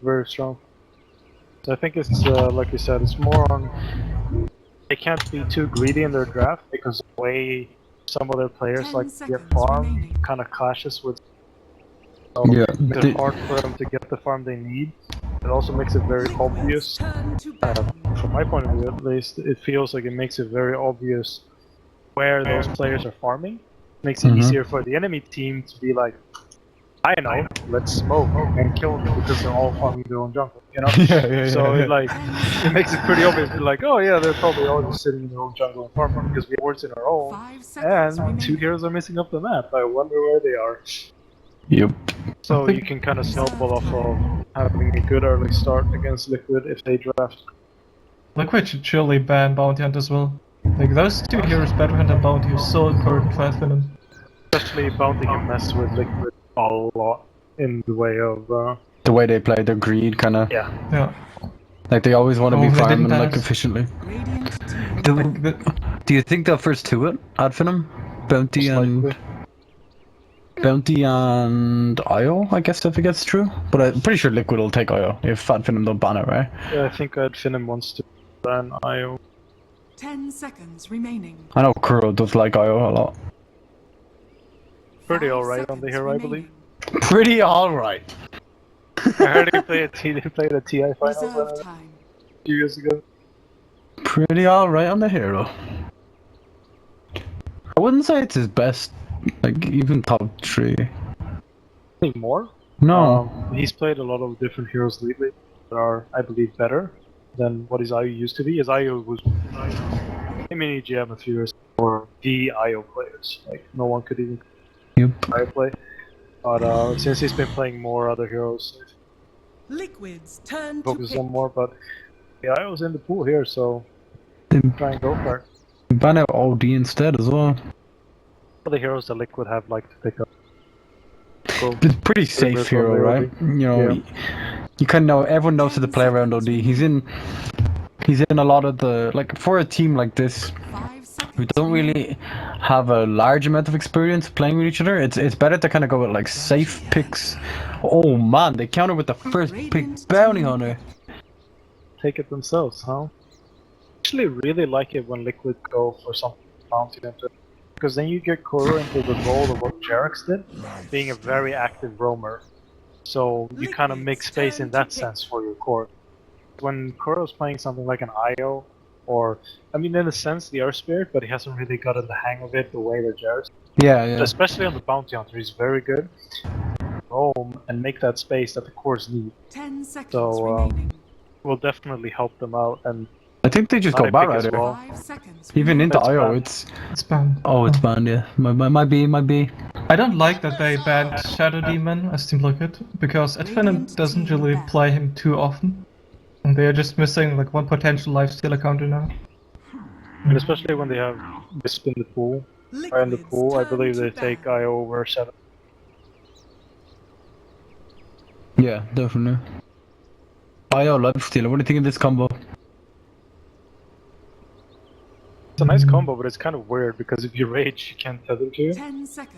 very strong. So I think it's like you said, it's more on they can't be too greedy in their draft because the way some of their players like to get farm kind of clashes with. So Yeah, it's hard for them to get the farm they need. It also makes it very obvious. From my point of view, at least, it feels like it makes it very obvious where those players are farming. It makes it easier for the enemy team to be like, I know, let's smoke and kill them because they're all farming their own jungle, you know? So it makes it pretty obvious. Be like, oh yeah, they're probably all just sitting in their own jungle and farming because we have wards in our own, and 2 heroes are missing up the map. I wonder where they are. Yep. So you can kind of snowball off of having a good early start against Liquid if they draft. Liquid should surely ban Bounty Hunt as well. Like those two heroes, Battle Hunt and Bounty, are so important for Finem. Especially Bounty can mess with Liquid a lot in the way of the way they play their greed, kind of. Yeah. Like they always want to be farming like pass. efficiently. Do you think they'll first two it at Finem? Bounty and IO, I guess, if it gets true. But I'm pretty sure Liquid will take IO if Fat Finem don't ban it, right? Yeah, I think Finem wants to ban IO. 10 seconds remaining. I know Kuro does like IO a lot. Pretty alright on the hero, I believe. Pretty alright. I heard he played a TI final a few years ago. Pretty alright on the hero. I wouldn't say it's his best, like even top 3. Anymore? No. He's played a lot of different heroes lately that are, I believe, better than what his IO used to be. His IO was a mini GM a few years for the IO players. Like no one could even IO play. But since he's been playing more other heroes, Liquid's turn focus on more. But the IO's in the pool here, so try and go for it. Ban out OD instead as well. Other heroes that Liquid have like to pick up. So, it's pretty safe hero, right? You know, you kind of know everyone knows how to play around OD. He's in a lot of the for a team like this who don't really have a large amount of experience playing with each other. It's better to kind of go with like safe picks. Oh man, they counter with the first pick bounty hunter. Take it themselves, huh? Actually, really like it when Liquid go for something bounty hunter, because then you get Kuro into the role of what Jarex did, being a very active roamer. So you kind of make space in that sense for your core. When Kuro's playing something like an IO, or I mean, in a sense, the Earth Spirit, but he hasn't really gotten the hang of it the way that Jarex. Yeah. Especially on the bounty hunter, he's very good. Roam and make that space that the cores need. 10 seconds so will definitely help them out. And I think they just go back right well. Even into IO, it's banned. Oh, it's banned. Yeah, might be. I don't like that they banned Shadow Demon as Team Liquid, because Finem doesn't really play him too often, and they are just missing like one potential lifestealer counter now. And especially when they have Wisp in the pool. Or in the pool, I believe they take IO over Shadow. Yeah, definitely. IO lifestealer. What do you think of this combo? It's a nice combo, but it's kind of weird because if you rage, you can't tether to it.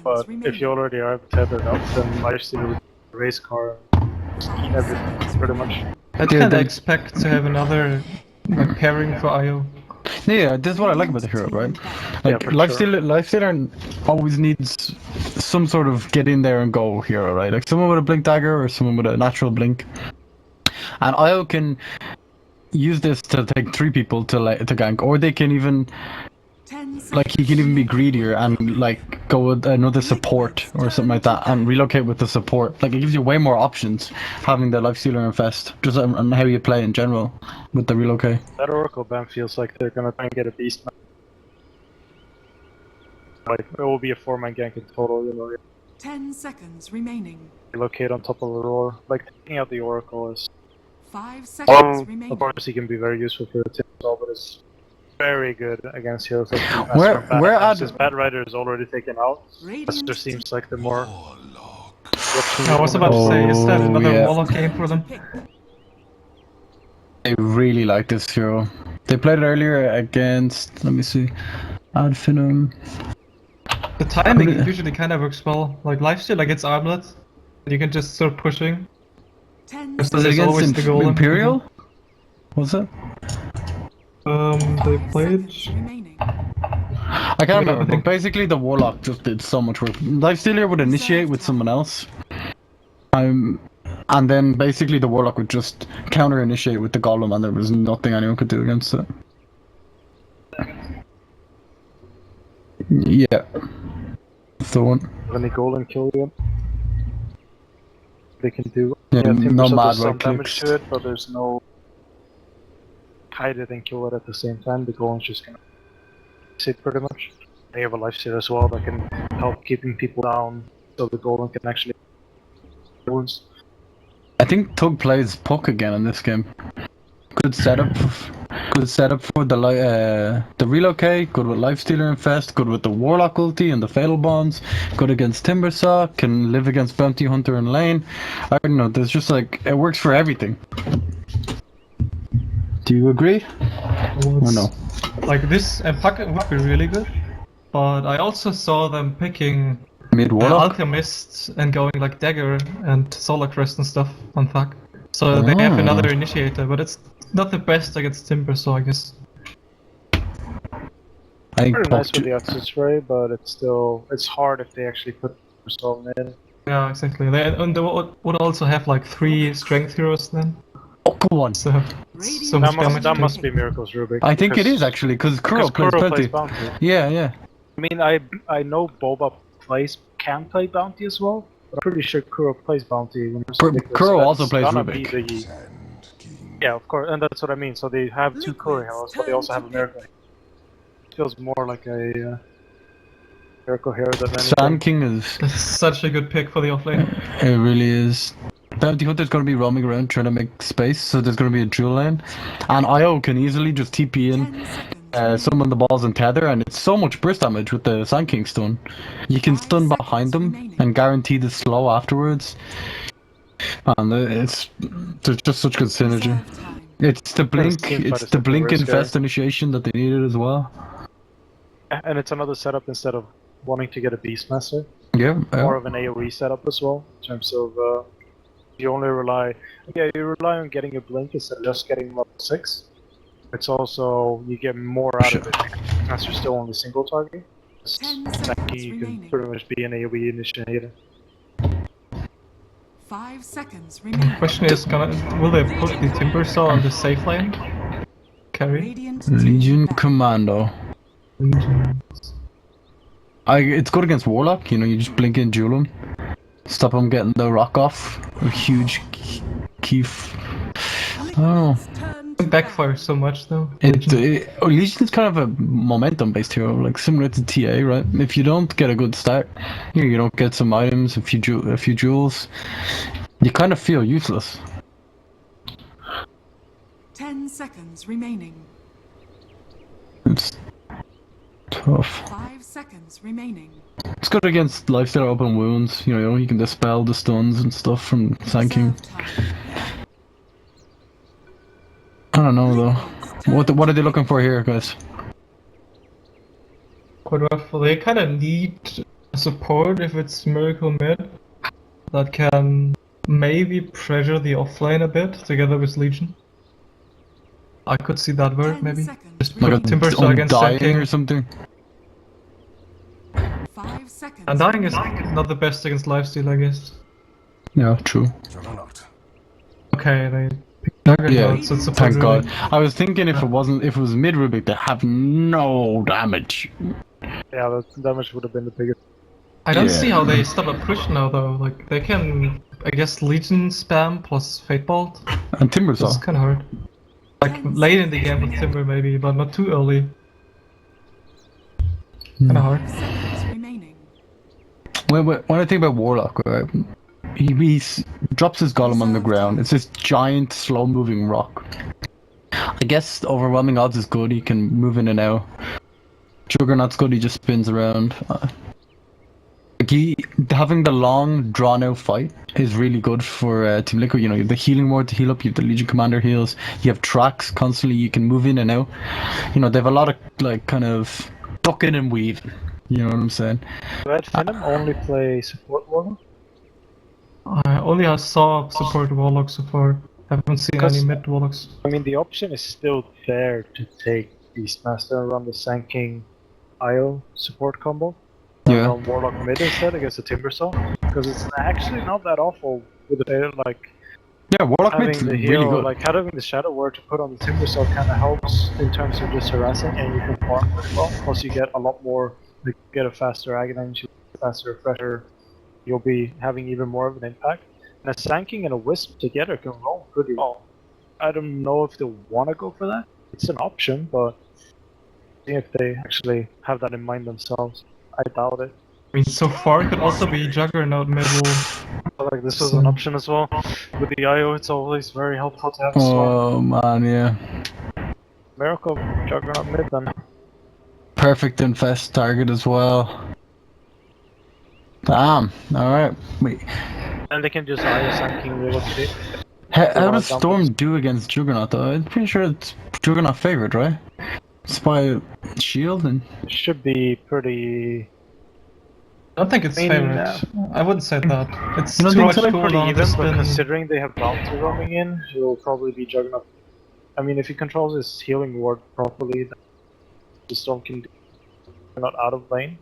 But if you already are tethered up, then lifestealer with race car and everything, pretty much. I can't expect to have another pairing for IO. Yeah, this is what I like about the hero, right? Like lifestealer always needs some sort of get in there and go hero, right? Like someone with a blink dagger or someone with a natural blink. And IO can use this to take 3 people to gank, or they can even he can even be greedier and like go with another support or something like that and relocate with the support. Like it gives you way more options having the lifestealer infest, just on how you play in general with the relocate. That Oracle ban feels like they're gonna try and get a beast. Like it will be a 4-man gank in total, you know. 10 seconds remaining. Relocate on top of the roar. Like taking out the Oracle is 5 seconds remaining. Of course, he can be very useful for the team as well, but it's very good against heroes like since Bad Rider is already taken out. That just seems like the more. I was about to say, is that another Warlock game for them? I really like this hero. They played it earlier against. Let me see. Finem. The timing usually kind of works well. Like lifesteal, like it's armlet, you can just start pushing. 10 Was Was it There's against always the golem. Imperial? Was it? They played. remaining. I can't Yeah, remember, I think- but basically the Warlock just did so much work. Lifestealer would initiate with someone else. And then basically the Warlock would just counter-initiate with the Golem, and there was nothing anyone could do against it. Yeah. That's the one. When they golem kill you, they can do. Yeah, Timber no Saw mad does some right damage clicks. to it, but there's no hide it and kill it at the same time. The golem's just gonna sit pretty much. They have a lifesteal as well that can help keeping people down, so the golem can actually wounds. I think Tug plays Puck again in this game. Good setup. Good setup for the relocate. Good with Lifestealer Infest. Good with the Warlock ulti and the Fatal Bonds. Good against Timbersaw. Can live against Bounty Hunter in lane. I don't know. There's just like it works for everything. Do you agree? Or no? Like this and Puck would be really good, but I also saw them picking Mid Warlock. Alchemist and going like Dagger and Solar Crest and stuff on Puck. So they have another initiator, but it's not the best against Timber, so I guess. I think Pretty Puck. nice with the access spray, but it's hard if they actually put resolve in. Yeah, exactly. They would also have like 3 strength heroes then. Oh, come on. So Radiant much That damage. must be Miracle's Rubik. I think it is actually because Kuro plays plenty. Bounty. Yeah, yeah. I mean, I know Boba can play Bounty as well, but I'm pretty sure Kuro plays Bounty. When Kuro also plays Rubik. Rubik. Yeah, of course, and that's what I mean. So they have 2 Kuro heroes, but they also have a Miracle. Feels more like a Miracle hero than anything. Sand King is. That's such a good pick for the offlane. It really is. Bounty Hunter's going to be roaming around trying to make space, so there's going to be a dual lane. And IO can easily just TP 10 in, seconds. summon the balls and tether, and it's so much burst damage with the Sand King stun. You can stun behind them and guarantee the slow afterwards. And there's just such good synergy. Reserve time. It's the blink, team fight it's is the something blink riskier. infest initiation that they needed as well. And it's another setup instead of wanting to get a Beastmaster. Yeah, More of an AoE setup as well, in terms of you only rely on getting a blink instead of just getting level 6. It's also you get more out of it because you're still only single target. 10 Second, seconds you can remaining. pretty much be an AoE initiator. 5 seconds remaining. Question is, will they put the Timber Saw on the safe lane? Carry? Radiant Legion back. Commando. It's good against Warlock, you know, you just blink and duel him. Stop him getting the rock off. A huge keef. Oh. Turn It to backfires so much though. Legion is kind of a momentum based hero, like similar to TA, right? If you don't get a good start, you don't get some items, a few jewels, you kind of feel useless. 10 seconds remaining. It's tough. 5 seconds remaining. It's good against lifesteal open wounds, you know, you can dispel the stuns and stuff from Sand King. Reserve time. I don't know though. What are they looking for here, guys? Quite rough. They kind of need support if it's Miracle Mid that can maybe pressure the offlane a bit together with Legion. I could see that work 10 maybe. seconds Just Like put a Timber Saw against Sand Undying King. or something? 5 seconds. Undying is not the best against lifesteal, I guess. Yeah, true. Okay, they picked Juggernaut, Yeah, so it's a thank really- God. I was thinking if it was mid Rubik, they have no damage. Yeah, the damage would have been the biggest. I don't Yeah. see how they stop a push now though. Like they can, I guess, Legion spam plus Fate Bolt. And Timbersaw. It's kind of hard. Like late in the game with Timber maybe, but not too early. Kind of hard. 5 seconds remaining. When I think about Warlock, right, he drops his golem on the ground. It's this giant, slow-moving rock. I guess overwhelming odds is good. He can move in and out. Juggernaut's good. He just spins around. Having the long, drawn-out fight is really good for Team Liquid. You know, you have the healing ward to heal up. You have the Legion Commander heals. You have tracks constantly. You can move in and out. You know, they have a lot of like kind of ducking and weaving. You know what I'm saying? Red Finem only play support warlock? I only saw support Warlock so far. Haven't seen any mid Warlocks. I mean, the option is still there to take Beastmaster and run the Sanking IO support combo. Yeah. Run Warlock mid instead against the Timbersaw. Because it's actually not that awful with the data, like Yeah, Warlock having mid's the really heal, good. like having the Shadow Word to put on the Timbersaw kind of helps in terms of just harassing, and you can farm as well. Plus, you get a lot more, you get a faster Aghanim, faster Refresher. You'll be having even more of an impact. And a Sanking and a Wisp together can roll pretty well. I don't know if they want to go for that. It's an option, but see if they actually have that in mind themselves. I doubt it. I mean, so far it could also be Juggernaut middle. Like this is an option as well. With the IO, it's always very helpful to have a Storm. Oh man, yeah. Miracle Juggernaut mid then. Perfect infest target as well. Damn. Alright. Wait. And they can just IO Sanking relocate. How does Storm do against Juggernaut though? I'm pretty sure it's Juggernaut favored, right? It's by shield and... It should be pretty... I don't think it's I mean, favorite. I wouldn't say that. It's You don't too think much so? cooldown pretty on even, this but spin. considering they have Bounty roaming in, it will probably be Juggernaut. I mean, if he controls his healing ward properly, then the Storm can do not out of lane.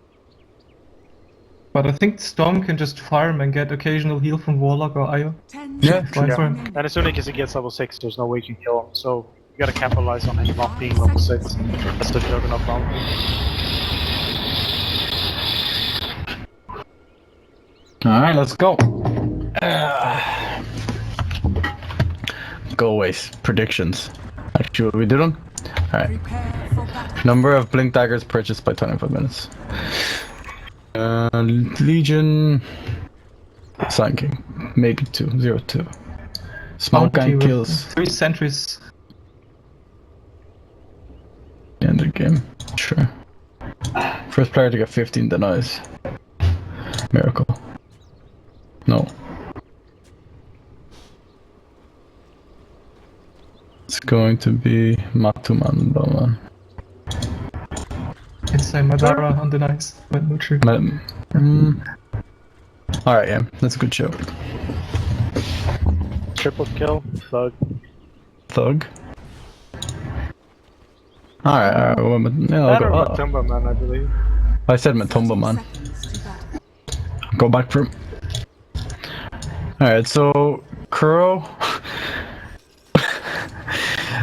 But I think Storm can just farm and get occasional heal from Warlock or IO. 10 Yeah, seconds fine for him. remaining. And as soon as he gets level 6, there's no way you can kill him, so you gotta capitalize on him not being level 6. That's the Juggernaut bounty. Alright, let's go. Go away. Predictions. Actually, what we did them? Alright. Prepare for battle. Number of blink daggers purchased by 25 minutes. Legion. Sanking. Maybe 2. 0 2. Smoke Bounty and with kills. 3 sentries. End of game. Sure. First player to get 15 denies. Miracle. No. It's going to be Matuman Bowman. It's a Madara on the nice, but no true. Alright, yeah, that's a good show. Triple kill, Thug. Thug. Alright, well, yeah, I'll Better go. Matumba man, I believe. I said Matumba, man. Seconds to battle. Go back for him. Alright, so Kuro.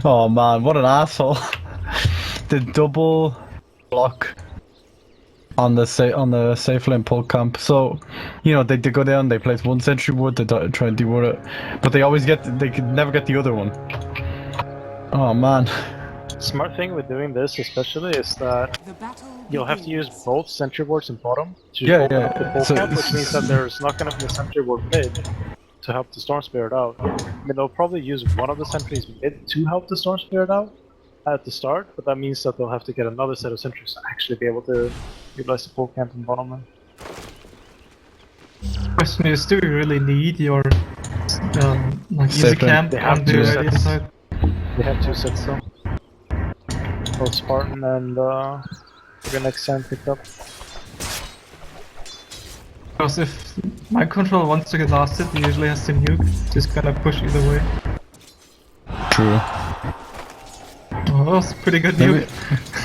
Oh man, what an asshole. The double block on the safe lane pull camp. So, you know, they go down, they place one sentry ward, they try and deward it, but they could never get the other one. Oh man. Smart thing with doing this especially is that The battle you'll have to use begins. both sentry wards in bottom to Yeah, open yeah. up the pull So- camp, which means that there's not gonna be a sentry ward mid to help the Storm Spirit out. I mean, they'll probably use one of the sentries mid to help the Storm Spirit out at the start, but that means that they'll have to get another set of sentries to actually be able to utilize the pull camp in bottom lane. Question is, do you really need your like easy Safe lane. camp They have on the two radiant sets. side? They have 2 sets though. Both Spartan and the next Sand picked up. Because if my control wants to get lasted, he usually has to nuke. Just gonna push either way. True. Oh, that was a pretty good nuke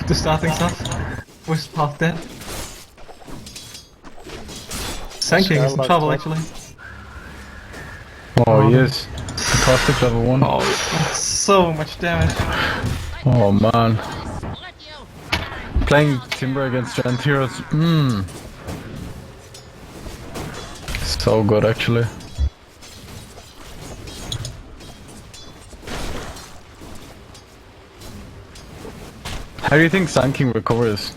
to start things off. Was half dead. Sanking is in Skylark trouble top. actually. Oh, he is. Caustic level 1. Oh, that's so much damage. Oh man. Playing Timber against Giant Heroes. So good actually. How do you think Sanking recovers?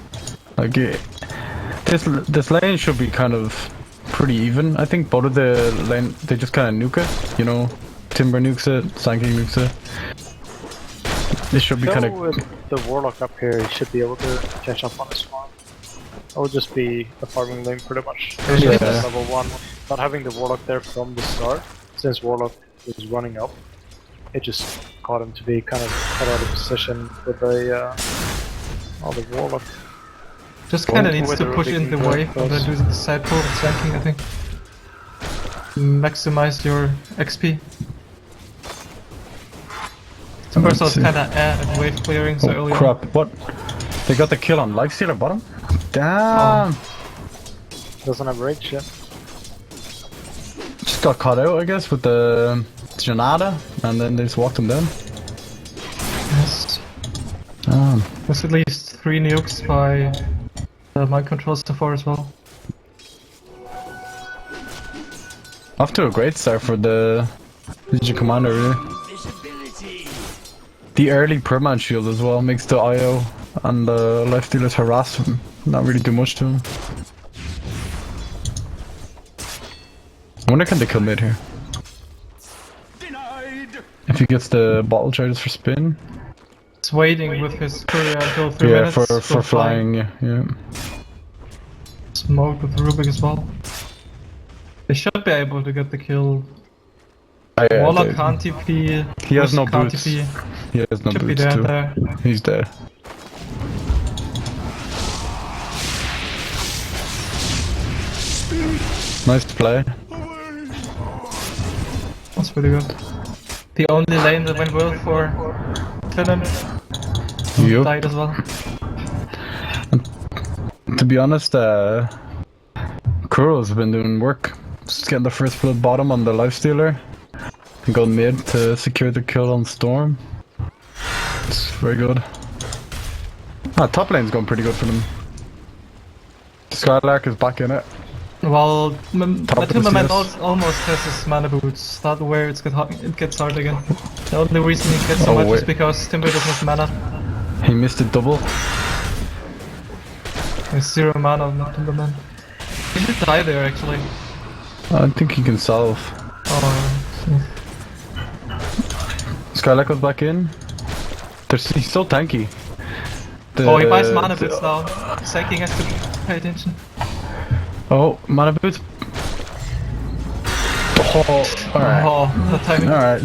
Like this lane should be kind of pretty even. I think both of the lane they just kind of nuke it. You know, Timber nukes it, Sanking nukes it. This should be kind of. With the Warlock up here, he should be able to catch up on his farm. It will just be a farming lane pretty much. It's just Yeah. at level 1. Not having the Warlock there from the start, since Warlock was running up, it just caught him to be kind of cut out of position with the Warlock. Just kinda needs With to the push in the Riki way close. and then do the side pull and Sanking, I think. maximize your XP. Timbers was kinda at wave clearing so early crap, what? They got the kill on Lifestealer bottom? Damn! Doesn't have rage yet. Just got caught out, I guess, with the Janada, and then they just walked him down. Yes. There's at least 3 nukes by mind controls so far as well. Off to a great start for the Legion Commander, really. The early permanent shield as well makes the IO and the Lifestealers harass him. Not really do much to him. I wonder can they kill mid here? If he gets the bottle charges for spin? He's waiting with his courier until 3 minutes. Yeah, for flying, yeah. Smoke with Rubik as well. They should be able to get the kill. Yeah, Warlock can't TP. He has no can't boots. TP. He has no Should be boots dead too. there. He's dead. Nice play. That's pretty good. The only lane that went well for Finem Yup. died as well. To be honest, Kuro's been doing work. Just getting the first blood bottom on the Lifestealer. And go mid to secure the kill on Storm. It's very good. Top lane's going pretty good for them. Slark is back in it. Well, Top of the Matilda CS. almost has his mana boots. That's where it gets hard again. The only reason he gets so much is because Timber doesn't have mana. He missed a double. There's 0 mana on Timberman. He should die there actually. I think he can solve. Oh, Skylark goes back in. He's so tanky. he buys mana boots now. Psyking has to pay attention. Oh, mana boots. Oh, alright. Oh, the timing. Alright.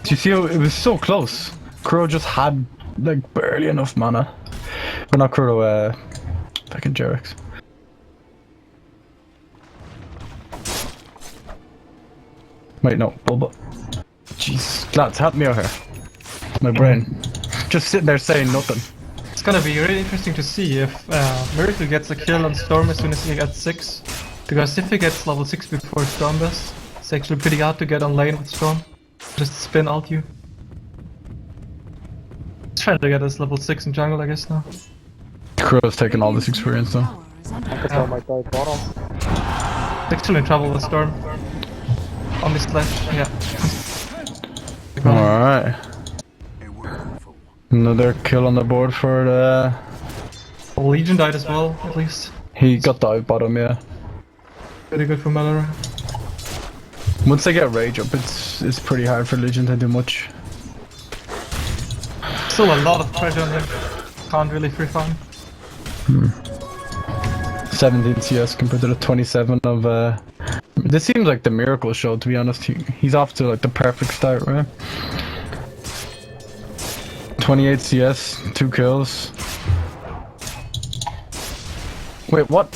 Do you see how it was so close? Kuro just had like barely enough mana. Or not Kuro, fucking Jerex. Wait, no, Bulba. Jeez, lads, help me out here. My brain. Just sitting there saying nothing. It's gonna be really interesting to see if Miracle gets a kill on Storm as soon as he gets 6. Because if he gets level 6 before Storm does, it's actually pretty hard to get on lane with Storm. Just spin alt you. He's trying to get us level 6 in jungle, I guess, now. Kuro's taking all this experience though. Kardel might die bottom. He's actually in trouble with Storm. On this slash, yeah. Alright. Another kill on the board for the... Legion died as well, at least. He got dive bottom, yeah. Pretty good for Melora. Once they get rage up, it's pretty hard for Legion to do much. Still a lot of pressure on him. Can't really free farm. 17 CS compared to the 27 of this seems like the miracle show, to be honest. He's off to like the perfect start, right? 28 CS, 2 kills. Wait, what?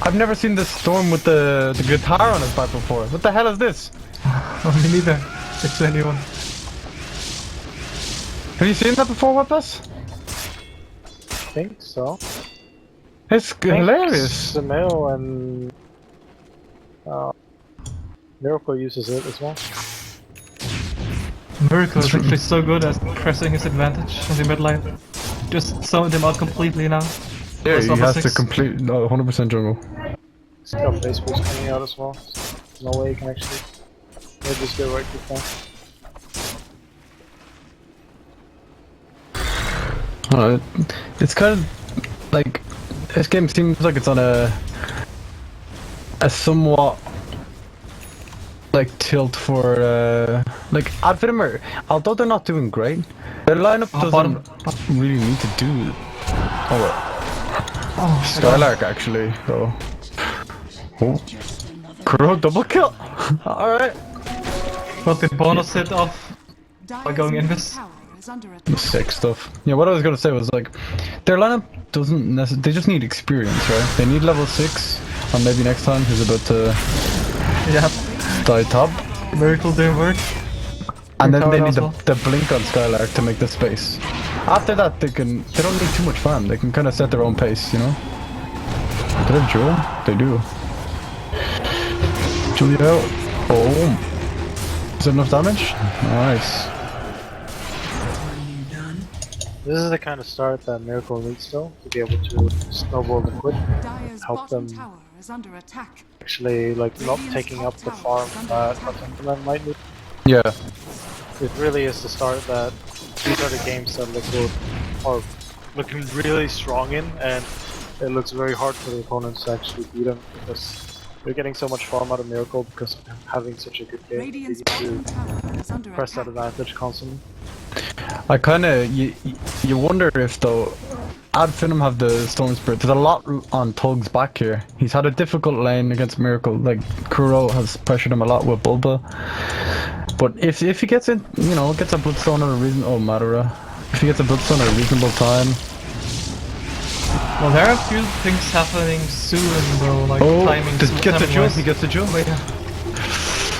I've never seen this Storm with the guitar on his back before. What the hell is this? Oh, me neither. It's anyone. Have you seen that before with us? I think so. It's hilarious. Samil and Miracle uses it as well. Miracle is actually so good at pressing his advantage on the mid lane. Just summoned him out completely now. Yeah, Plus he level has 6. to complete 100% jungle. He's got face boost coming out as well. So no way you can actually maybe just get right before. It's kind of like this game seems like it's on a somewhat like tilt for like Advitimer. Although they're not doing great, their lineup doesn't really need to do. Oh, Skylark actually though. Oh, Kuro double kill. All right. Got the bonus hit off by going invis. Sick stuff. Yeah, what I was gonna say was like, their lineup doesn't necessarily. They just need experience, right? They need level 6, and maybe next time he's about to. Yeah. die top. Miracle didn't work. And then they need as well. the blink on Skylark to make the space. After that, they don't need too much farm. They can kind of set their own pace, you know. Do they have Jewel? They do. Julio. Boom. Is it enough damage? Nice. This is the kind of start that Miracle needs though, to be able to snowball Liquid, Dire's help bottom them tower is under attack. actually like not taking up the farm that Anti-Mage might need. Yeah. It really is the start that these are the games that Liquid are looking really strong in, and it looks very hard for the opponents to actually beat them because they're getting so much farm out of Miracle because of having such a good game. They Radiant's need bottom to tower is under press that attack. advantage constantly. I kind of you wonder if though Finem have the Storm Spirit. There's a lot on Tug's back here. He's had a difficult lane against Miracle. Like Kuro has pressured him a lot with Bulba. But if he gets in, you know, gets a Bloodstone at a reason. Oh, Madara. If he gets a Bloodstone at a reasonable time. Well, there are a few things happening soon though, like timing. Gets the jewel. He gets the jewel. Wait,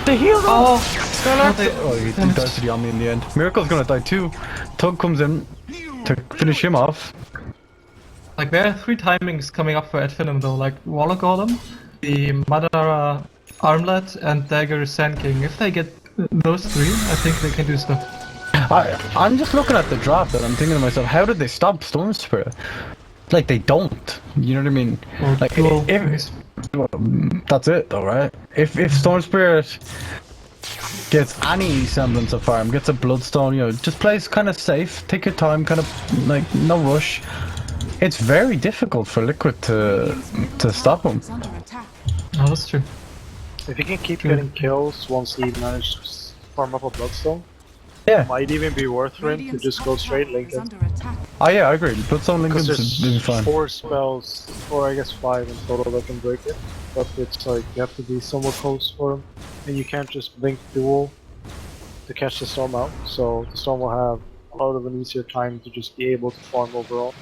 The hero. oh, Skylark. they- Oh, he dies to the Omni in the end. Miracle's gonna die too. Tug comes in to finish him off. like there are 3 timings coming up for Finem though, like Walla Golem, the Madara Armlet, and Dagger Sand King. If they get those 3, I think they can do stuff. I'm just looking at the draft and I'm thinking to myself, how did they stop Storm Spirit? Like they don't. You know what I mean? Or Like dual if enemies. well, that's it though, right? If Storm Spirit gets any semblance of farm, gets a Bloodstone, you know, just plays kind of safe, take your time, kind of like no rush. It's very difficult for Liquid to stop him. Is under attack. Oh, that's true. If he can keep getting kills once he manages to farm up a Bloodstone, Yeah. it might even be worth for him to just go straight link is it. under attack. Oh yeah, I agree. Bloodstone Because Lincoln's is there's fine. 4 spells, or I guess 5 in total that can break it. But it's like, you have to be somewhat close for him. And you can't just blink duel to catch the storm out. So the storm will have a lot of an easier time to just be able to farm overall.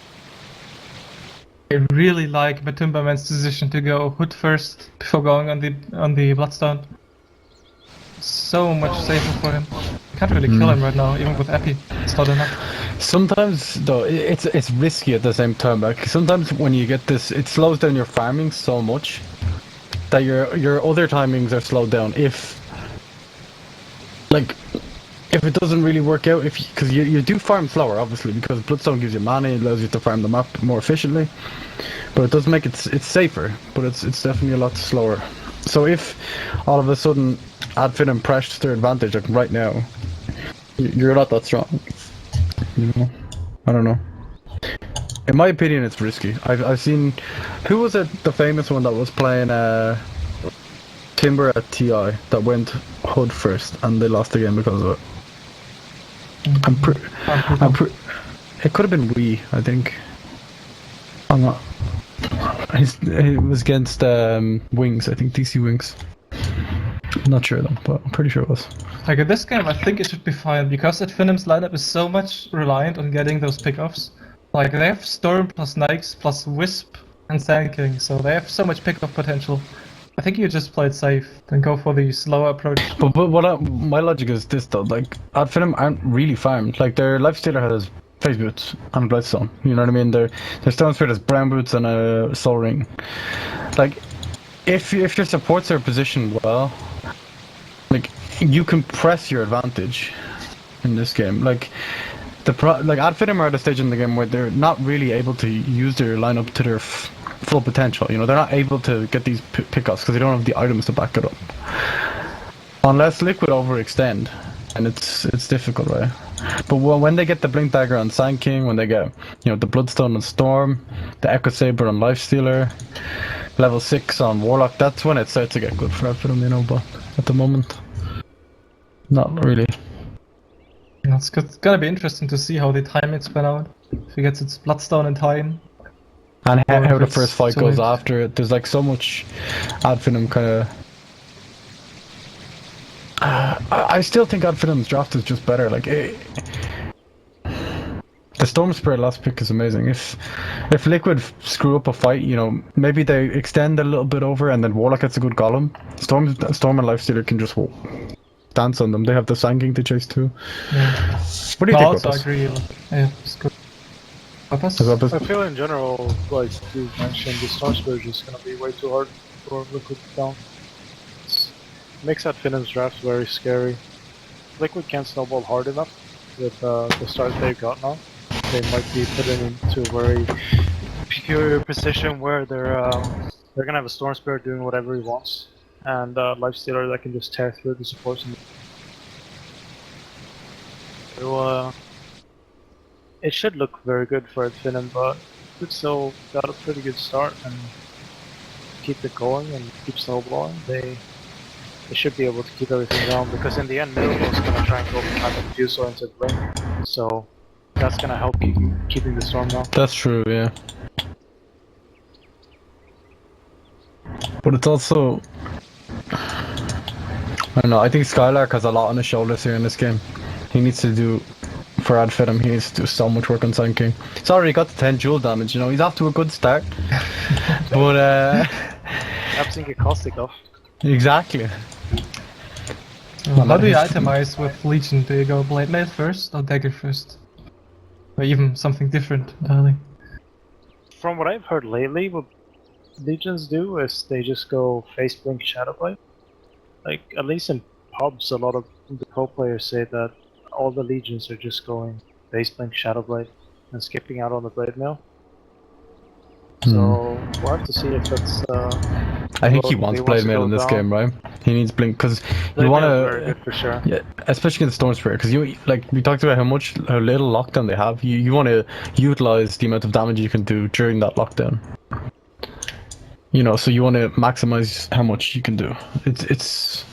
I really like Matumbaman's decision to go Hood first before going on the Bloodstone. So much safer for him. Can't really kill him right now, even with Epi. It's not enough. Sometimes though, it's risky at the same time. Like sometimes when you get this, it slows down your farming so much that your other timings are slowed down. If it doesn't really work out, because you do farm slower, obviously, because Bloodstone gives you mana, it allows you to farm the map more efficiently. But it does make it's safer, but it's definitely a lot slower. So if all of a sudden Finem pressed their advantage, like right now, you're not that strong. You know, I don't know. In my opinion, it's risky. I've seen, who was it? The famous one that was playing Timber at TI that went Hood first, and they lost the game because of it. It could have been Wii, I think. I'm not. It was against Wings, I think, DC Wings. I'm not sure though, but I'm pretty sure it was. Like in this game, I think it should be fine because Finem's lineup is so much reliant on getting those pickoffs. Like they have Storm plus Nyx plus Wisp and Sand King, so they have so much pickoff potential. I think you just play it safe, then go for the slower approach. But my logic is this though, like Finem aren't really farmed. Like their lifestealer has Phase Boots and Bloodstone. You know what I mean? Their Stone Spirit has Brown Boots and a Soul Ring. Like if your supports are positioned well, like you can press your advantage in this game. Like Finem are at a stage in the game where they're not really able to use their lineup to their full potential. You know, they're not able to get these pickoffs because they don't have the items to back it up. Unless Liquid overextend, and it's difficult, right? But when they get the Blink Dagger on Sand King, when they get, you know, the Bloodstone on Storm, the Echo Saber on Lifestealer, level 6 on Warlock, that's when it starts to get good for them, you know. But at the moment, not really. It's gonna be interesting to see how the timing spin out. If he gets its Bloodstone in time. And Or how if the it's first fight too goes late. after it. There's like so much Finem kind of. I still think Finem's draft is just better. Like The Storm Spirit last pick is amazing. If Liquid screw up a fight, you know, maybe they extend a little bit over and then Warlock gets a good golem. Storm and Lifestealer can just dance on them. They have the Sand King to chase too. Yeah. What do you I think also about this? agree. Yeah, it's good. Weapons? I feel in general, like you mentioned, the Storm Spirit is going to be way too hard for Liquid down. It makes that Finem's draft very scary. Liquid can't snowball hard enough with the start they've got now. They might be put into a very peculiar position where they're gonna have a Storm Spirit doing whatever he wants, and Lifestealer that can just tear through the supports. So it should look very good for Finem, but it's still got a pretty good start and keep it going and keep snowballing. They should be able to keep everything down, because in the end Meepo is going to try and go behind the Diffusor into Blink, so that's going to help keeping the storm down. That's true, yeah. But it's also... I don't know, I think Skylark has a lot on his shoulders here in this game. He needs to do... For Adfit he needs to do so much work on Sand King. He's already got the 10 jewel damage, you know, he's off to a good start. But Perhaps he can get Caustic off. Exactly. How do you itemize with Legion? Do you go Blade Mail first or Dagger first? Or even something different entirely? From what I've heard lately, what Legions do is they just go Face Blink Shadow Blade. Like, at least in pubs, a lot of the pro players say that all the Legions are just going Face Blink Shadow Blade and skipping out on the Blade Mail. So we'll have to see if that's. I think he wants Blade Mail in this game, right? He needs Blink because you want to. Very good for sure. Yeah, especially against Storm Spirit, because you like we talked about how little lockdown they have. You want to utilize the amount of damage you can do during that lockdown. You know, so you want to maximize how much you can do. It's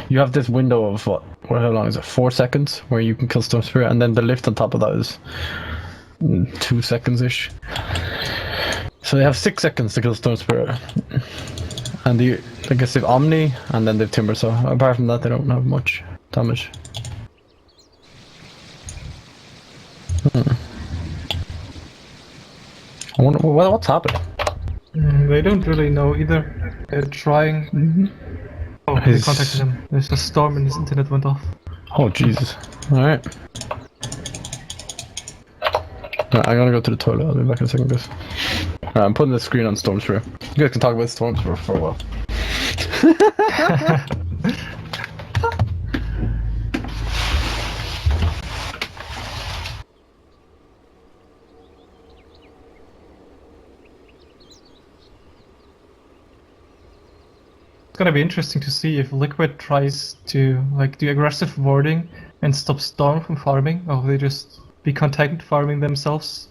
you have this window of how long is it? 4 seconds where you can kill Storm Spirit, and then the lift on top of that is 2 seconds ish. So they have 6 seconds to kill Storm Spirit. And I guess they've Omni, and then they've Timber, so apart from that they don't have much damage. I wonder what's happening. They don't really know either. They're trying. Oh, they contacted him. There's a storm and his internet went off. Oh Jesus. Alright. I'm gonna go to the toilet, I'll be back in a second, guys. Alright, I'm putting the screen on Storm Spirit. You guys can talk about Storm Spirit for a while. It's gonna be interesting to see if Liquid tries to do aggressive warding and stop Storm from farming, or they just be content farming themselves.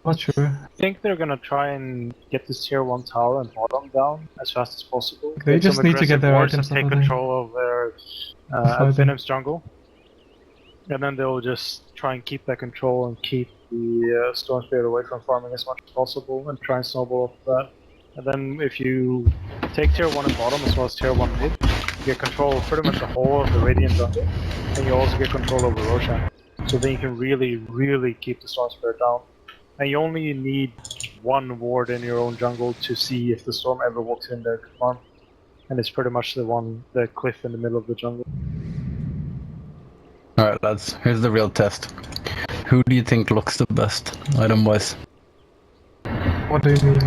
Not sure. I think they're gonna try and get this tier 1 tower and bottom down as fast as possible. They just need to get their items and take control of their Finem's jungle. And then they'll just try and keep that control and keep the Storm Spirit away from farming as much as possible and try and snowball off that. And then if you take tier 1 and bottom as well as tier 1 mid, you get control of pretty much the whole of the Radiant jungle. And you also get control over Roshan. So then you can really keep the Storm Spirit down. And you only need 1 ward in your own jungle to see if the storm ever walks in there to farm. And it's pretty much the cliff in the middle of the jungle. Alright lads, here's the real test. Who do you think looks the best, item-wise? What do you mean,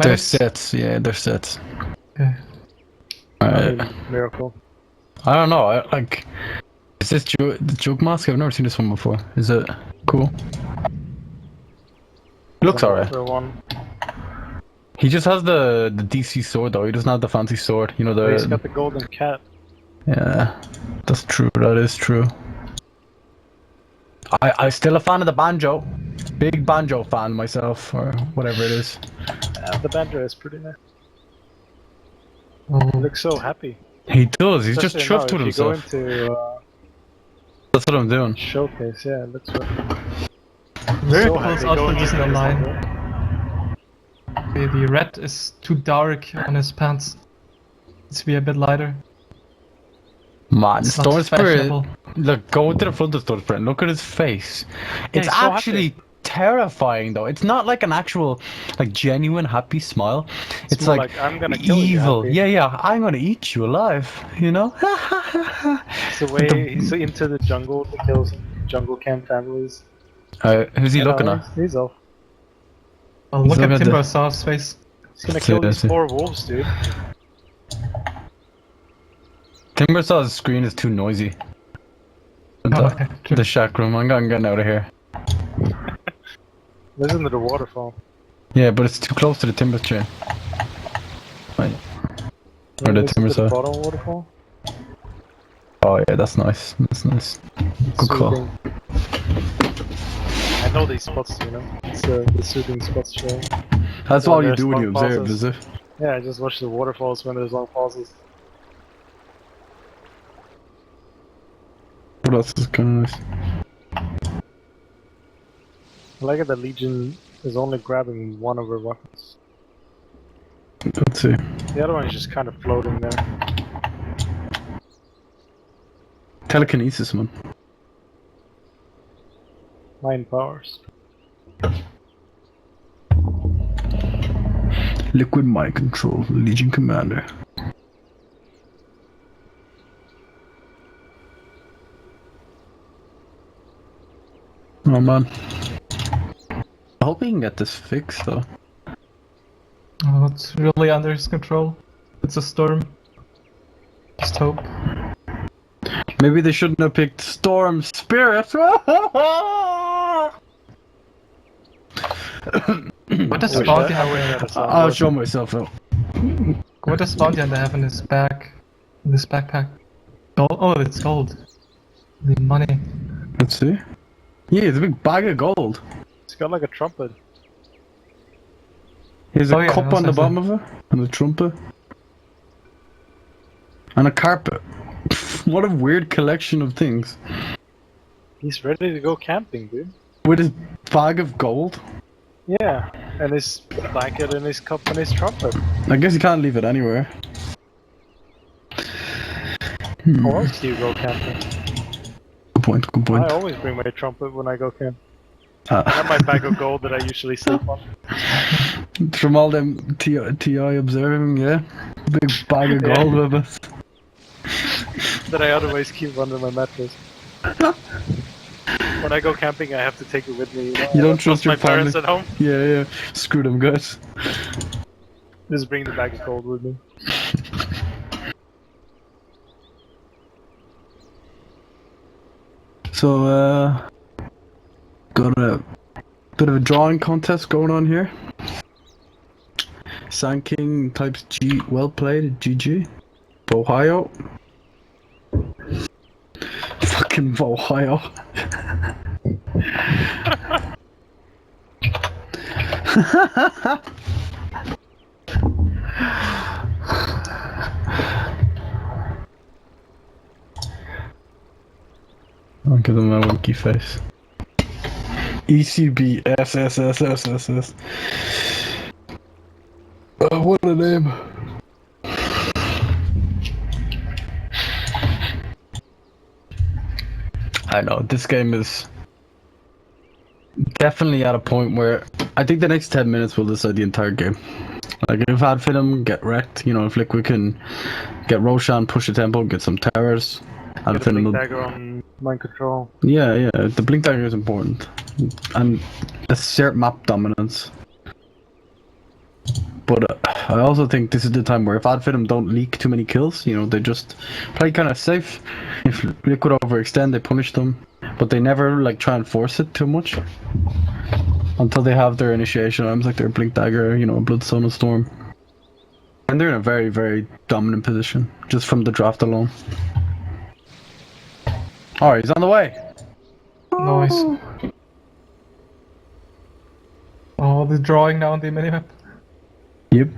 their sets, yeah, their sets. Okay. Alright. Miracle. I don't know, is this the Joke Mask? I've never seen this one before. Is it cool? It looks alright. He just has the DC sword though, he doesn't have the fancy sword, you know He's got the golden cat. Yeah, that's true, that is true. I'm still a fan of the banjo. Big banjo fan myself, or whatever it is. Yeah, the banjo is pretty nice. Oh. He looks so happy. He does, he's just chuffed with himself. If you go into that's what I'm doing. showcase, yeah, it looks really Very so cool happy outfit going doesn't into this align. jungle. The red is too dark on his pants. Needs to be a bit lighter. Man, It's Storm not Spirit. fashionable. Look, go to the front of stuff, Brent. Look at his face. It's he's so actually terrifying, though. It's not like an actual, like, genuine happy smile. It's more like I'm gonna kill you. evil. Happy. Yeah, yeah. I'm gonna eat you alive. You know? It's the way he's into the jungle to kill some jungle camp families. Who's he looking at? He's off. Oh, look Look at at the- Timbersaur's face. He's gonna See, kill I these see. poor wolves, dude. Timbersaw's screen is too noisy. Oh, okay. The shack room. I'm getting out of here. Listen to the waterfall. Yeah, but it's too close to the timber chain. Right. Or the Listen to the Timbersaw. bottom waterfall. Oh yeah, that's nice. That's nice. Good call. Soothing. I know these spots, you know. It's the soothing spots show. That's When all you there's do when you long observe, pauses. is it? Yeah, I just watch the waterfalls when there's long pauses. What else is kind of nice? I like it that Legion is only grabbing one of her weapons. Let's see. The other one is just kind of floating there. Telekinesis, man. Mind powers. Liquid mind control, Legion Commander. Oh man. I hope we can get this fixed though. Oh, it's really under his control. It's a storm. Just hope. Maybe they shouldn't have picked Storm Spirit. What does Wish Bounty that- I wish Hunter? that had sound I'll working. show myself out. What does Bounty Hunter have in his bag? In this backpack? Gold? Oh, it's gold. The money. Let's see. Yeah, it's a big bag of gold. It's got like a trumpet. Here's a Oh, yeah, cup that's on the what I bottom of it, and a trumpet. And a carpet. What a weird collection of things. He's ready to go camping, dude. With his bag of gold? Yeah, and his blanket and his cup and his trumpet. I guess you can't leave it anywhere. How else do you go camping? Good point, good point. I always bring my trumpet when I go camp. Uh, And my bag of gold that I usually sleep on. from all them TI observing, yeah? Big bag of Yeah. gold with us. That I otherwise keep under my mattress. When I go camping, I have to take it with me. You don't trust my your family. parents at home. Yeah, yeah. Screw them guys. Just bring the bag of gold with me. So, got a bit of a drawing contest going on here. Sand King types G, well played, GG. Ohio. Fucking Ohio. I'll give them a winky face. ECB SSSSSS. What a name. I know, this game is definitely at a point where I think the next 10 minutes will decide the entire game. Like, if Finem get wrecked, you know, if Liquid can get Roshan, push the tempo, get some towers, and Get a blink Finem will... dagger on mind control. Yeah, yeah, the Blink Dagger is important. And assert map dominance. But I also think this is the time where if Finem don't leak too many kills, you know, they just play kind of safe. If Liquid overextend, they punish them. But they never, like, try and force it too much. Until they have their initiation items, like their Blink Dagger, you know, Blood Sun and Storm. And they're in a very, very dominant position, just from the draft alone. Alright, he's on the way! Nice. Oh, the drawing now on the minimap. Yep.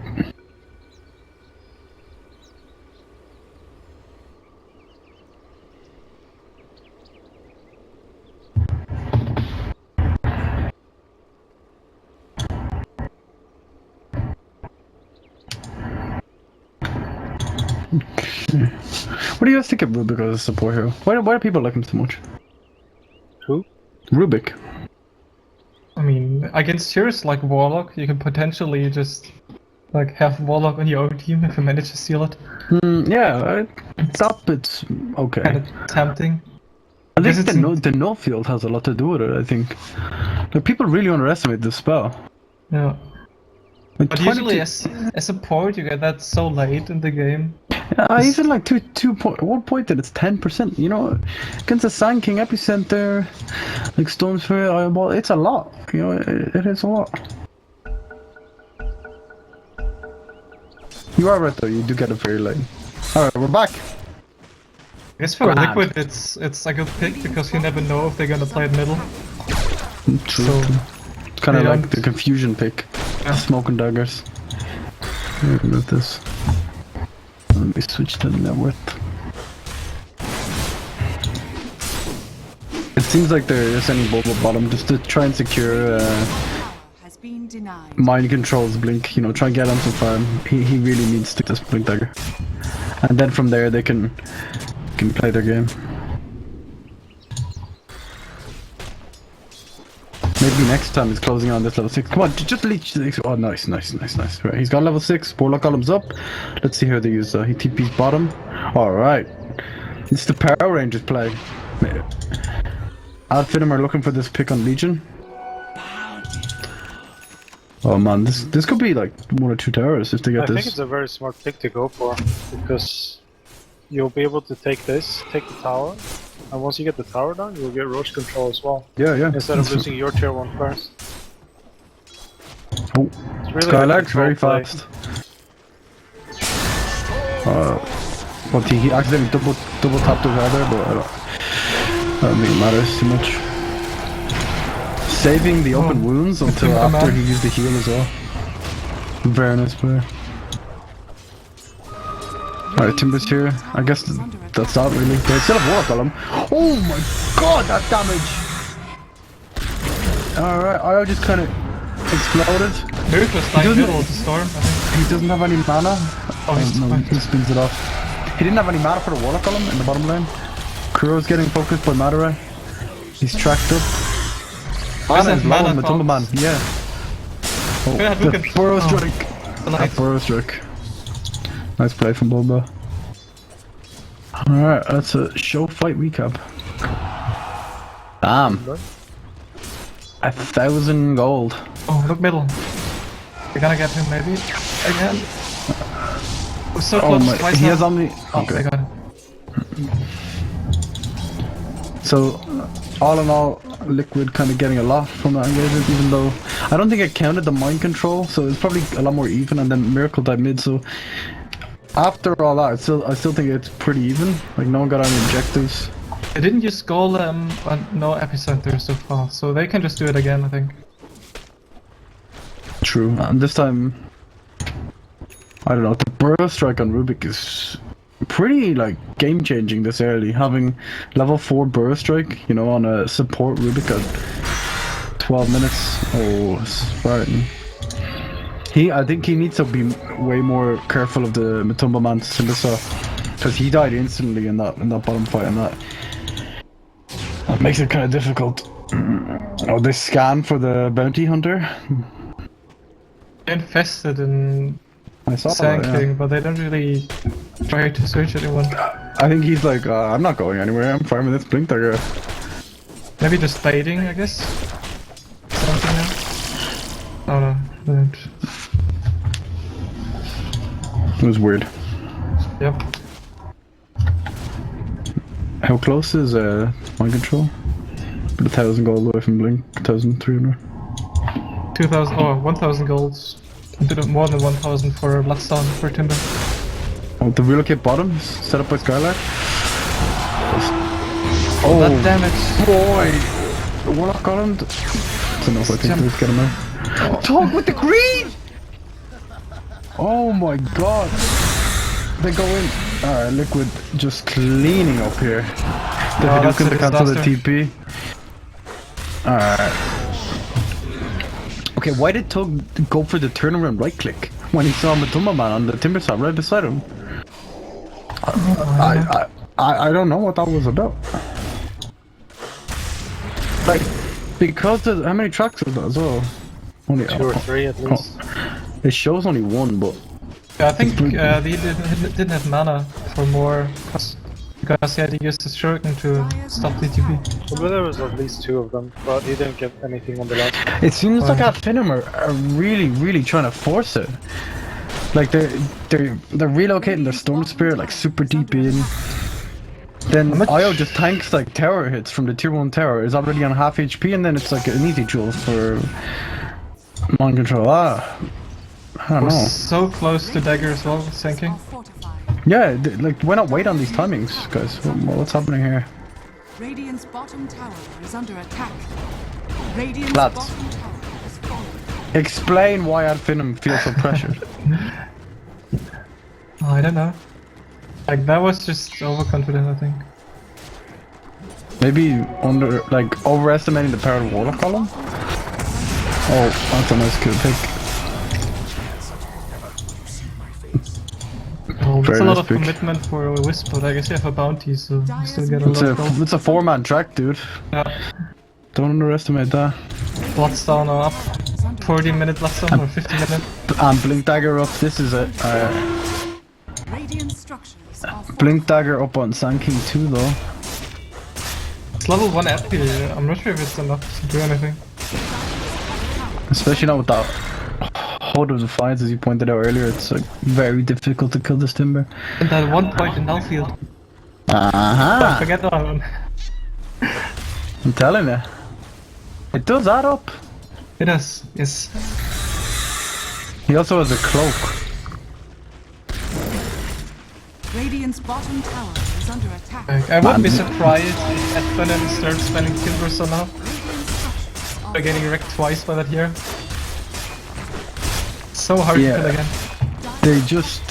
What do you guys think of Rubik as a support hero? Why do people like him so much? Who? Rubik. I mean, against heroes like Warlock, you can potentially just like have Warlock on your own team if you manage to steal it. Yeah, that bit's okay. Kind of tempting. I think Because the no field has a lot to do with it, I think. Like, people really underestimate this spell. Yeah. Like, But usually as support you get that so late in the game. Yeah, he's in like 1 point and it's 10%, you know, against the Sand King, Epicenter, like Storm Sphere, Eyeball, it's a lot, you know, it is a lot. You are right though, you do get it very late. Alright, we're back. I guess for Grand. Liquid it's a good pick because you never know if they're gonna play it middle. True. So, It's kind of they like don't- the confusion pick. Yeah. Smoke and daggers. Look at this. Let me switch to the net worth. It seems like they're sending Bobo bottom just to try and secure Has been denied. mind controls Blink, you know, try and get on some farm. He really needs to this Blink dagger. And then from there they can play their game. Maybe next time he's closing on this level 6. Come on, just leech 6. Oh, nice. Right, he's got level 6. Warlock columns up. Let's see how they use he TP's bottom. Alright. It's the Power Rangers play. Finem are looking for this pick on Legion. Oh man, this could be like 1 or 2 towers if they get I this. think it's a very smart pick to go for, because you'll be able to take this, take the tower, and once you get the tower down, you'll get Roche control as well, Yeah. instead of losing your tier 1 first. Oh, It's really Skylark's good very control play. fast. Well, he accidentally double tapped his other, but I don't think it matters too much. Saving the open wounds until after he used the heal as well. Very nice player. Alright, Timber's here. I guess that's not really. They still have Warlock on him. Oh my god, that damage! Alright, I just kind of exploded. Miracle's like doesn't- middle of the storm, I think. He doesn't have any mana. Oh, he's no, fine. he spins it off. He didn't have any mana for the Warlock column in the bottom lane. Kuro's getting focused by Madara. He's tracked up. Doesn't Ana is have low on mana, Matumba Man, folks. yeah. Oh, Yeah, look the at- Burrow oh. Strike. The That light. Burrow Strike. Nice play from Bulba. Alright, that's a show fight recap. Damn. 1,000 gold. Oh, look middle. They're gonna get him maybe again. We're so Oh close my, twice he now. has Omni. Oh, Okay. they got him. So, all in all, Liquid kind of getting a lot from that engagement, even though I don't think it counted the mind control, so it's probably a lot more even, and then Miracle died mid, so after all that, I still think it's pretty even. Like, no one got any objectives. They didn't use Golem and no Epicenter so far, so they can just do it again, I think. True, and this time, I don't know, the Burrow Strike on Rubik is pretty, like, game-changing this early. Having level 4 Burrow Strike, you know, on a support Rubik at 12 minutes. Oh, Spartan. I think he needs to be way more careful of the Matumba Man Symbiosa, because he died instantly in that bottom fight, and that makes it kind of difficult. Oh, they scan for the bounty hunter. Infested in I saw Sand that, yeah. King, but they don't really try to search anyone. I think he's like, I'm not going anywhere. I'm farming this Blink Dagger. Maybe just baiting, I guess. Something else. Oh no, they don't. It was weird. Yep. How close is mind control? 1,000 gold away from Blink. 1,300. 2,000, oh, 1,000 golds. A bit more than 1,000 for Bloodstone for Timber. Oh, the relocate bottom set up by Skylark. Oh, that damage. Boy! The Warlock Island. That's enough, I think. Jump. Let's get him out. Talk with the green! Oh my god! They go in. Alright, Liquid just cleaning up here. The Oh, that's Hadouken a to cancel the disaster. TP. Alright. Okay, why did Tug go for the turnaround right click when he saw Matumba Man on the timber side right beside him? I don't know what that was about. Like, because there's, how many tracks is that as well? Only 2 or 3 at least. It shows only 1, but Yeah, I think they didn't have mana for more, because he had to use the shuriken to stop the TP. Well, there was at least 2 of them, but he didn't get anything on the last one. it seems like our Finem are really trying to force it. Like they're relocating their Storm Spirit like super deep in. Then IO just tanks like tower hits from the tier 1 tower, is already on half HP, and then it's like an easy duel for mind control. I don't know. So close to dagger as well, sinking. Yeah, like why not wait on these timings, guys? What's happening here? Radiant's bottom tower is under attack. Radiant's Lads. bottom tower is falling. Explain why our Finem feels so pressured. Oh, I don't know. Like, that was just overconfident, I think. Maybe overestimating the power of the Warlock column? Oh, that's a nice kill pick. Oh, that's Very a lot nice of pick. commitment for a Wisp, but I guess you have a bounty, so you still get a It's lot of gold. it's a 4-man track, dude. Yeah. Don't underestimate that. Bloodstone are up. 40-minute Bloodstone or 50 minutes. And Blink Dagger up, this is it. Radiant structures are Blink Dagger up on Sand King 2 though. It's level 1 AP, I'm not sure if it's enough to do anything. Especially not with that Hold of Defiance, as you pointed out earlier. It's like very difficult to kill this Timber. And that one point in Nulfield. Uh-huh. Don't forget that one. I'm telling you. It does add up. It does, yes. He also has a cloak. Radiant's bottom tower is under attack. Like, I wouldn't be surprised if Finem starts spending Timber somehow. They're getting wrecked twice by that here. So hard to kill again. They just...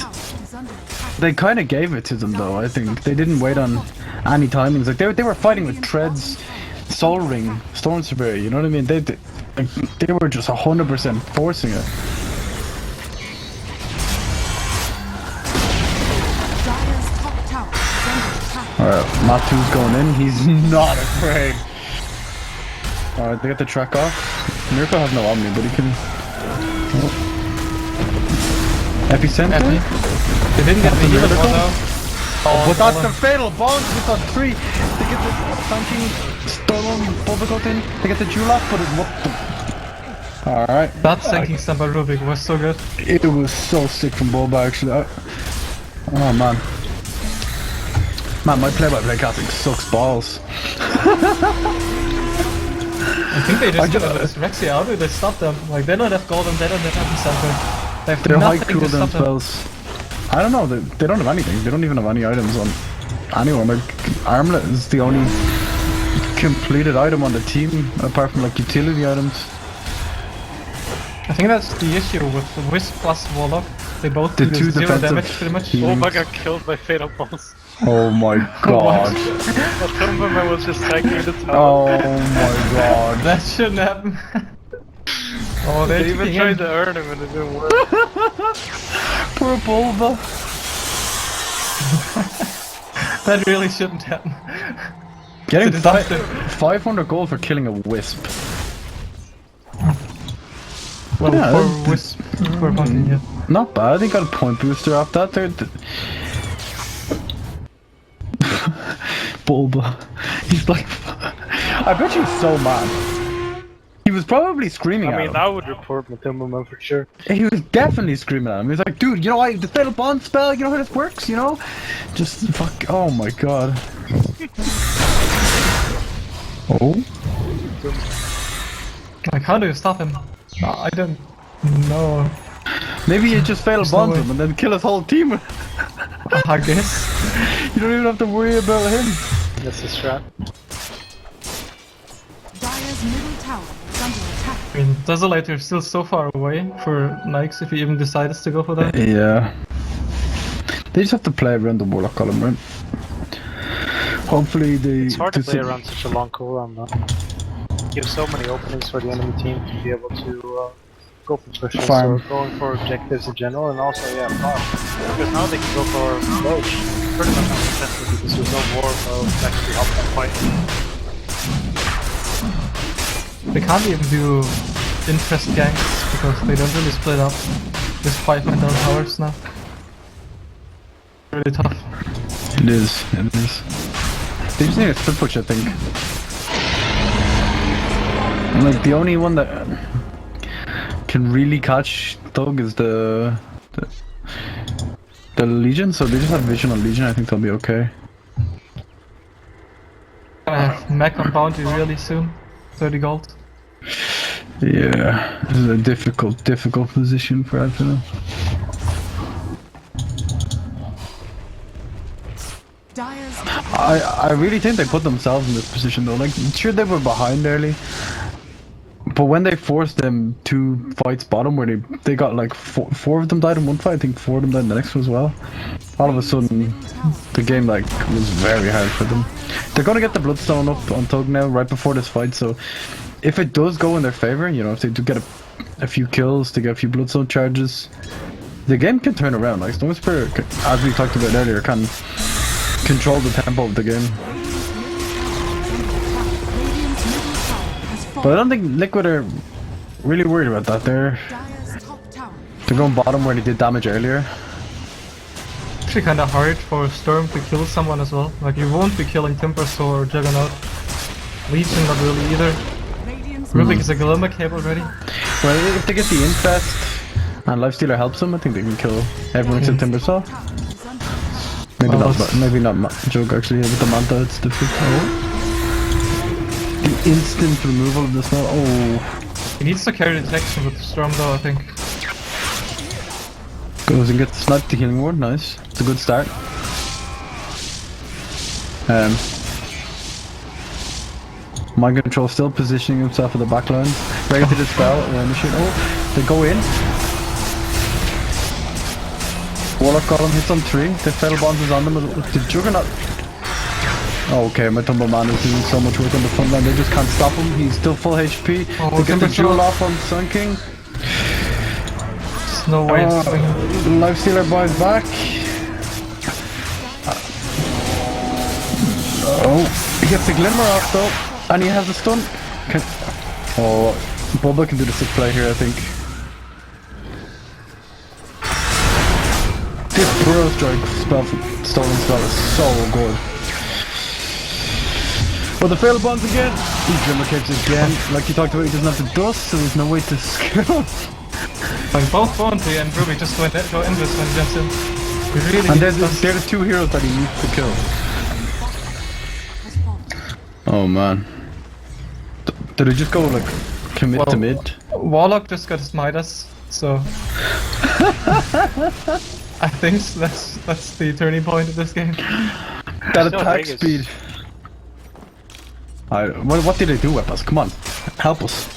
Is under attack. They kind of gave it to them though, I think. They didn't wait on any timings. Like they were fighting with Treads, Soul Ring, Storm Spirit, you know what I mean? They were just 100% forcing it. Dire's top tower is under attack. Alright, Matu's going in. He's not afraid. Alright, they got the track off. Meepo has no Omni, but he can... Oh. Epicenter? They didn't get the healer one though. Oh, but that's the fatal bonds with that 3. They get the tanking Storm overcut in. They get the jewel off, but it what the... Alright. That sinking stun by Rubik was so good. It was so sick from Boba actually. Oh man. Man, my play-by-play casting sucks balls. I think they just got this Rexy out of they stopped them. Like, they don't have gold and they don't have epicenter. They have They're high nothing to cooldown stop them. spells. I don't know, they don't have anything. They don't even have any items on anyone. Like, Armlet is the only completed item on the team, apart from like utility items. I think that's the issue with the Wisp plus Warlock. They both The do two 0 defensive damage pretty much. healings. Boba got killed by Fatal Pulse. Oh my god. The Timberman was just tagging the tower. Oh my god. That shouldn't happen. Oh, They even tried to earn him and it didn't work. Poor Bulba. That really shouldn't happen. Getting It's a disaster. 500 gold for killing a wisp. Well, Yeah, for Wisp, for hunting, yeah. Not bad, he got a point booster off that. Bulba. He's like... I bet he's so mad. He was probably screaming I mean, at him. I would report my Timberman for sure. He was definitely screaming at him. He was like, dude, you know, the Fatal Bond spell, you know how this works, you know? Just fuck... Oh my god. Oh? Like, how do you stop him? I don't know. Maybe you just Fatal There's no Bond way. him and then kill his whole team. I guess. You don't even have to worry about him. That's the strat. Dire's middle tower is under attack. I mean, Desolator is still so far away for Nikes if he even decides to go for that. Yeah. They just have to play around the Warlock column, right? Hopefully they... It's hard to play around such a long cooldown though. You have so many openings for the enemy team to be able to go for pushes Farm. or going for objectives in general, and also farm. Because now they can go for Roach. Pretty much uncontested because there's no war mode to actually help them fight. They can't even do interest ganks because they don't really split up with 5 man down towers now. Really tough. It is. They just need a split push, I think. And like the only one that can really catch Thug is the Legion, so they just have vision on Legion. I think they'll be okay. Gonna have Mech on bounty really soon. 30 gold. Yeah, this is a difficult position for Alpha. Dyer's I really think they put themselves in this position though. Like, sure they were behind early, but when they forced them to fights bottom, where they got like four of them died in one fight, I think 4 of them died in the next one as well. All of a sudden, the game like was very hard for them. They're gonna get the Bloodstone up on Tug now right before this fight, so if it does go in their favor, you know, if they do get a few kills, to get a few Bloodstone charges, the game can turn around. Like Stone Spirit, as we talked about earlier, can control the tempo of the game. But I don't think Liquid are really worried about that. They're going bottom where they did damage earlier. Actually kinda hard for Storm to kill someone as well. Like you won't be killing Timbersaw or Juggernaut. Legion not really either. Rubik is a Glimmer Cape already. Well, if they get the infest and Lifestealer helps them, I think they can kill everyone except Timbersaw. Maybe not Jug actually, with the Manta it's difficult. The instant removal of the spell, oh. He needs to carry detection with Storm though, I think. Goes and gets sniped the healing ward, nice. It's a good start. Mind Control still positioning himself at the back line. Ready to dispel and initiate. Oh, they go in. Warlock got him, hits on 3. The Fatal Bonds is on them. The Juggernaut. Oh, okay, my Tumble Man is doing so much work on the front line. They just can't stop him. He's still full HP. Oh, they get the jewel off on Sun King. There's no way it's swinging. Lifestealer buys back. Oh, he gets the Glimmer off though. And he has the stun. Oh, Bubba can do the sick play here, I think. This Burrow Strike spell, stolen spell is so good. But the failed bonds again. He Glimmer Capes again. Like you talked about, he doesn't have the dust, so there's no way to skill. Like both Bounty and Ruby just go in this when he jumps in. We really and need they're the 2 heroes that he needs to kill. Oh man. Did he just go like commit to mid? Warlock just got his Midas, so I think that's the turning point of this game. That attack speed. What did they do with us? Come on, help us.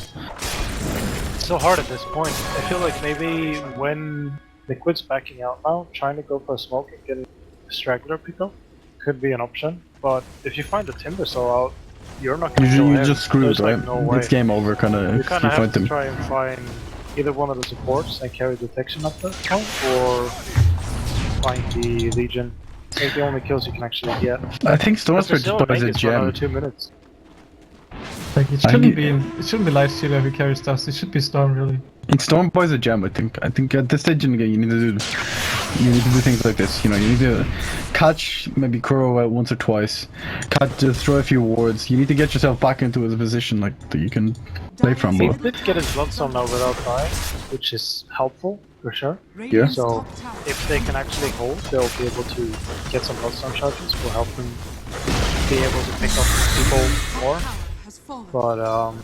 It's so hard at this point. I feel like maybe when Liquid's backing out now, trying to go for a smoke and get a straggler pickup could be an option. But if you find the Timbersaw out, you're not gonna kill him. You're just screwed, There's, right? like, no way. It's game over, kinda. You If kinda you have fight to them. try and find either one of the supports and carry detection at that point, or find the Legion. It's the only kills you can actually get. I think Stormspirit just buys a Vegas for another gem. 2 minutes. Like it shouldn't be Lifestealer who carries stuff. It should be Storm really. It's Storm buys a gem, I think. I think at this stage in the game you need to do things like this. You know, you need to catch maybe Kuro out once or twice. Destroy a few wards. You need to get yourself back into a position like that you can play from. He But did get his Bloodstone now without dying, which is helpful for sure. Yeah. So if they can actually hold, they'll be able to get some Bloodstone charges. Will help them be able to pick up people more. But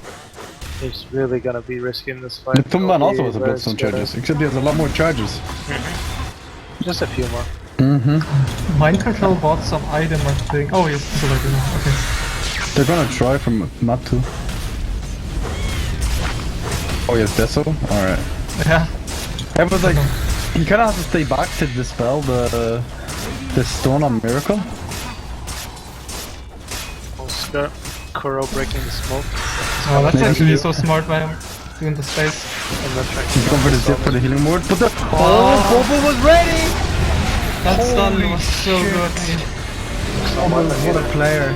he's really gonna be risking this fight. the Thumban also has a very Bloodstone scared. charges, except he has a lot more charges. Just a few more. Mind Control bought some item, I think. Oh yes, so like, okay. They're gonna try from map 2. Oh yes, Deso? Alright. Yeah. Everyone's like, he kinda has to stay back to dispel the stone on Miracle. Oscar, Kuro breaking the smoke. Oh, that's actually so smart, man. doing the space. And then trying He's going for the zip for the healing ward, but the Bobo was ready. That stun was so shit. good. What a player.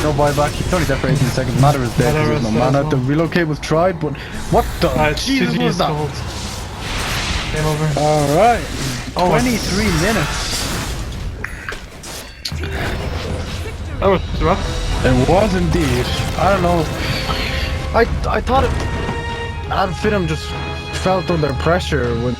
No buyback. He's only there for 18 seconds. Matter is dead. Matter There's no is dead mana. as well. The relocate was tried, but what the Jesus GG was that? gold. Game over. Alright. Oh, 23 minutes. that was rough. It was indeed. I don't know. I thought it. Finem just felt under pressure when